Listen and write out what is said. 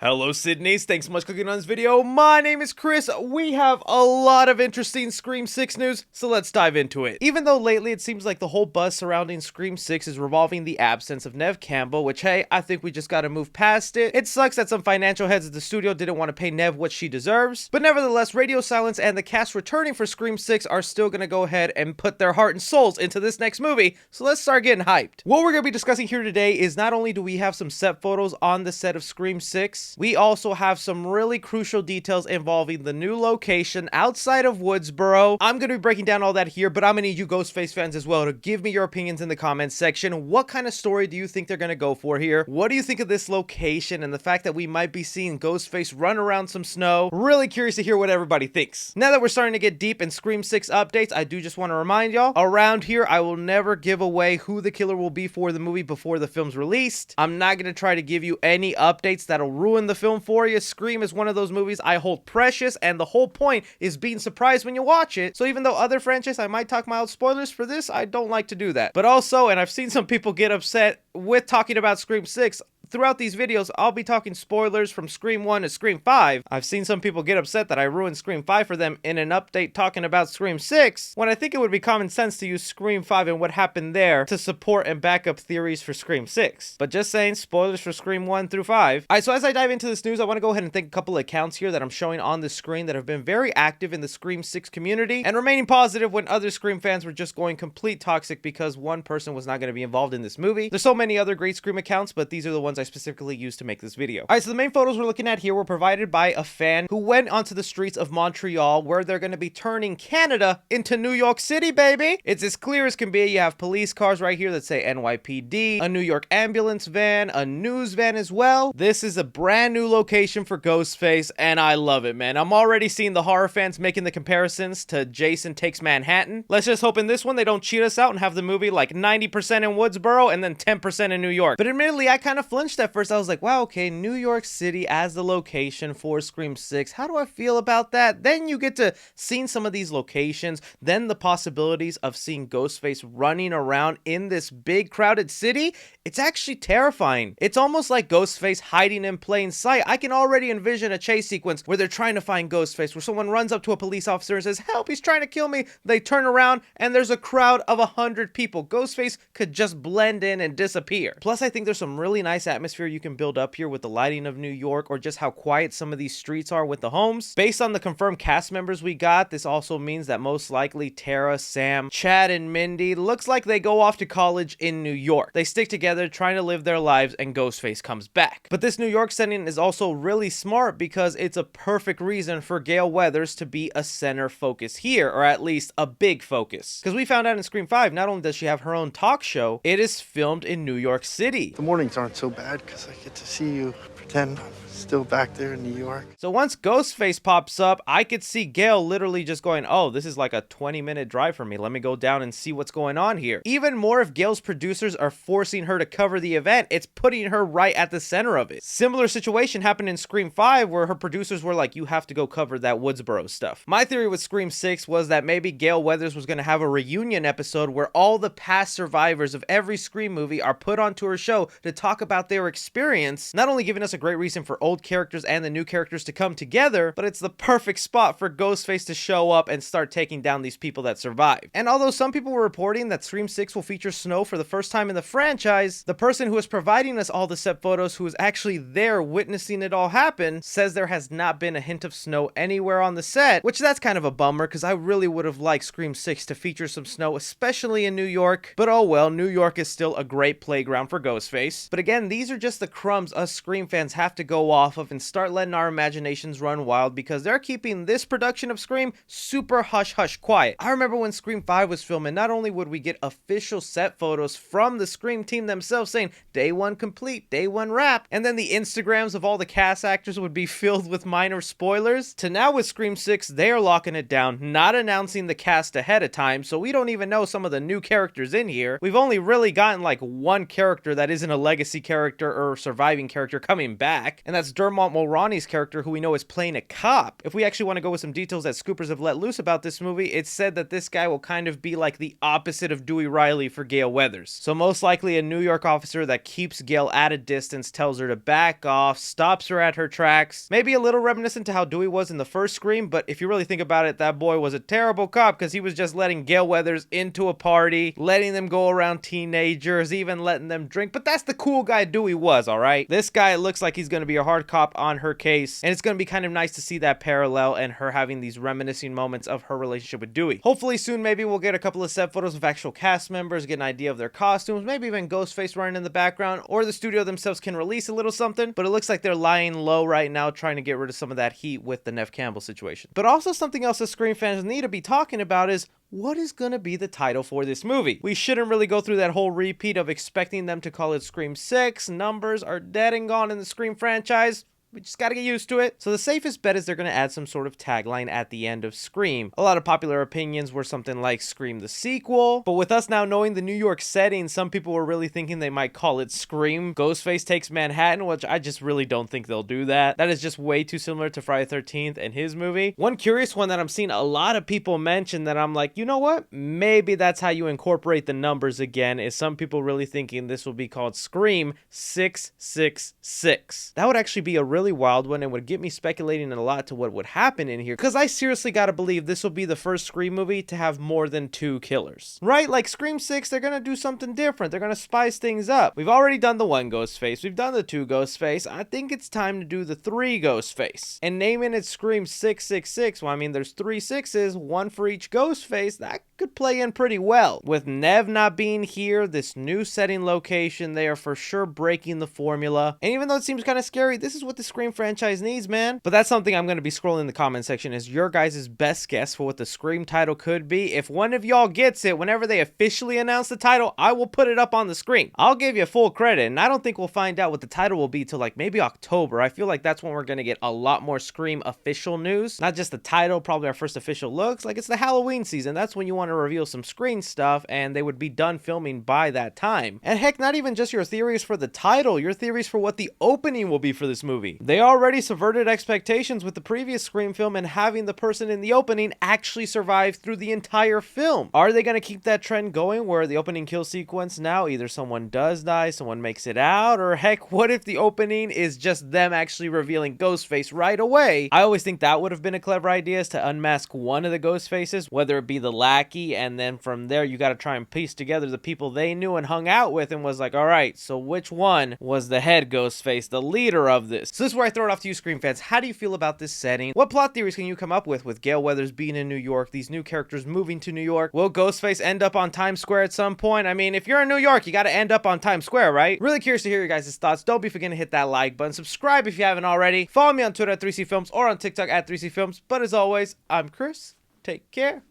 Hello Sydney, thanks so much for clicking on this video. My name is Chris. We have a lot of interesting Scream 6 news, so let's dive into it. Even though lately it seems like the whole buzz surrounding Scream 6 is revolving the absence of Neve Campbell, which hey, I think we just gotta move past it. It sucks that some financial heads at the studio didn't want to pay Neve what she deserves, but nevertheless, radio silence and the cast returning for Scream 6 are still gonna go ahead and put their heart and souls into this next movie, so let's start getting hyped. What we're gonna be discussing here today is not only do we have some set photos on the set of Scream 6, we also have some really crucial details involving the new location outside of Woodsboro. I'm going to be breaking down all that here, but I'm going to need you Ghostface fans as well to give me your opinions in the comments section. What kind of story do you think they're going to go for here? What do you think of this location and the fact that we might be seeing Ghostface run around some snow? Really curious to hear what everybody thinks. Now that we're starting to get deep in Scream 6 updates, I do just want to remind y'all, around here, I will never give away who the killer will be for the movie before the film's released. I'm not going to try to give you any updates that'll ruin the film for you. Scream is one of those movies I hold precious, and the whole point is being surprised when you watch it. So even though other franchises I might talk mild spoilers for this, I don't like to do that. But also, and I've seen some people get upset with talking about Scream 6, throughout these videos, I'll be talking spoilers from Scream 1 to Scream 5. I've seen some people get upset that I ruined Scream 5 for them in an update talking about Scream 6, when I think it would be common sense to use Scream 5 and what happened there to support and back up theories for Scream 6. But just saying, spoilers for Scream 1 through 5. Alright, so as I dive into this news, I want to go ahead and thank a couple of accounts here that I'm showing on the screen that have been very active in the Scream 6 community and remaining positive when other Scream fans were just going complete toxic because one person was not going to be involved in this movie. There's so many other great Scream accounts, but these are the ones I specifically used to make this video. Alright, so the main photos we're looking at here were provided by a fan who went onto the streets of Montreal, where they're going to be turning Canada into New York City, baby! It's as clear as can be. You have police cars right here that say NYPD, a New York ambulance van, a news van as well. This is a brand new location for Ghostface, and I love it, man. I'm already seeing the horror fans making the comparisons to Jason Takes Manhattan. Let's just hope in this one they don't cheat us out and have the movie like 90% in Woodsboro and then 10% in New York. But admittedly, I kind of flinched at first. I was like, wow, okay, New York City as the location for Scream 6. How do I feel about that? Then you get to seeing some of these locations, then the possibilities of seeing Ghostface running around in this big crowded city. It's actually terrifying. It's almost like Ghostface hiding in plain sight. I can already envision a chase sequence where they're trying to find Ghostface, where someone runs up to a police officer and says, help, he's trying to kill me. They turn around and there's a crowd of 100 people. Ghostface could just blend in and disappear. Plus, I think there's some really nice atmosphere you can build up here with the lighting of New York, or just how quiet some of these streets are with the homes. Based on the confirmed cast members we got, this also means that most likely Tara, Sam, Chad, and Mindy looks like they go off to college in New York. They stick together trying to live their lives, and Ghostface comes back. But this New York setting is also really smart because it's a perfect reason for Gale Weathers to be a center focus here, or at least a big focus. Because we found out in Scream 5, not only does she have her own talk show, it is filmed in New York City. The mornings aren't so bad because I get to see you pretend I'm still back there in New York. So once Ghostface pops up, I could see Gale literally just going, oh, this is like a 20-minute drive for me. Let me go down and see what's going on here. Even more, if Gale's producers are forcing her to cover the event, it's putting her right at the center of it. Similar situation happened in Scream 5 where her producers were like, you have to go cover that Woodsboro stuff. My theory with Scream 6 was that maybe Gale Weathers was going to have a reunion episode where all the past survivors of every Scream movie are put onto her show to talk about their experience, not only giving us a great reason for old characters and the new characters to come together, but it's the perfect spot for Ghostface to show up and start taking down these people that survived. And although some people were reporting that Scream 6 will feature snow for the first time in the franchise, the person who is providing us all the set photos, who is actually there witnessing it all happen, says there has not been a hint of snow anywhere on the set, which that's kind of a bummer because I really would have liked Scream 6 to feature some snow, especially in New York. But oh well, New York is still a great playground for Ghostface. But again, these are just the crumbs us Scream fans have to go off of and start letting our imaginations run wild, because they're keeping this production of Scream super hush-hush quiet. I remember when Scream 5 was filming, not only would we get official set photos from the Scream team themselves saying day one complete, day one wrap, and then the Instagrams of all the cast actors would be filled with minor spoilers, to now with Scream 6, they are locking it down, not announcing the cast ahead of time, so we don't even know some of the new characters in here. We've only really gotten like one character that isn't a legacy character or surviving character coming back, and that's that's Dermot Mulroney's character, who we know is playing a cop. If we actually want to go with some details that scoopers have let loose about this movie, it's said that this guy will kind of be like the opposite of Dewey Riley for Gale Weathers. So most likely a New York officer that keeps Gale at a distance, tells her to back off, stops her at her tracks. Maybe a little reminiscent to how Dewey was in the first Scream, but if you really think about it, that boy was a terrible cop because he was just letting Gale Weathers into a party, letting them go around teenagers, even letting them drink. But that's the cool guy Dewey was, alright? This guy looks like he's going to be a hard cop on her case, and it's going to be kind of nice to see that parallel and her having these reminiscing moments of her relationship with Dewey. Hopefully soon maybe we'll get a couple of set photos of actual cast members, get an idea of their costumes, maybe even Ghostface running in the background, or the studio themselves can release a little something, but it looks like they're lying low right now trying to get rid of some of that heat with the Neve Campbell situation. But also something else that Scream fans need to be talking about is what is going to be the title for this movie? We shouldn't really go through that whole repeat of expecting them to call it Scream 6. Numbers are dead and gone in the Scream franchise. We just gotta get used to it. So the safest bet is they're gonna add some sort of tagline at the end of Scream. A lot of popular opinions were something like Scream the sequel, but with us now knowing the New York setting, some people were really thinking they might call it Scream Ghostface Takes Manhattan, which I just really don't think they'll do that. That is just way too similar to Friday the 13th and his movie. One curious one that I'm seeing a lot of people mention that I'm like, you know what? Maybe that's how you incorporate the numbers again, is some people really thinking this will be called Scream 666. That would actually be a really wild one and would get me speculating a lot to what would happen in here, because I seriously gotta believe this will be the first Scream movie to have more than 2 killers, right? Like Scream 6, they're gonna do something different. They're gonna spice things up. We've already done the 1 Ghostface, we've done the 2 Ghostface. I think it's time to do the 3 Ghostface, and naming it Scream 666. Well, I mean, there's 3 6s, 1 for each Ghostface. That could play in pretty well. With Neve not being here, this new setting location, they are for sure breaking the formula. And even though it seems kind of scary, this is what the Scream franchise needs, man. But that's something I'm going to be scrolling in the comment section, is your guys' best guess for what the Scream title could be. If one of y'all gets it, whenever they officially announce the title, I will put it up on the screen. I'll give you full credit, and I don't think we'll find out what the title will be till like maybe October. I feel like that's when we're going to get a lot more Scream official news. Not just the title, probably our first official looks. Like, it's the Halloween season. That's when you want to reveal some Scream stuff, and they would be done filming by that time. And heck, not even just your theories for the title, your theories for what the opening will be for this movie. They already subverted expectations with the previous Scream film and having the person in the opening actually survive through the entire film. Are they going to keep that trend going where the opening kill sequence now either someone does die, someone makes it out, or heck, what if the opening is just them actually revealing Ghostface right away? I always think that would have been a clever idea, is to unmask one of the Ghostfaces, whether it be the lackey, and then from there you got to try and piece together the people they knew and hung out with and was like, all right, so which one was the head Ghostface, the leader of this? So this is where I throw it off to you, Scream fans. How do you feel about this setting? What plot theories can you come up with Gale Weathers being in New York, these new characters moving to New York? Will Ghostface end up on Times Square at some point? I mean, if you're in New York, you got to end up on Times Square, right? Really curious to hear your guys' thoughts. Don't be forgetting to hit that like button. Subscribe if you haven't already. Follow me on Twitter at 3C Films or on TikTok at 3C Films. But as always, I'm Chris. Take care.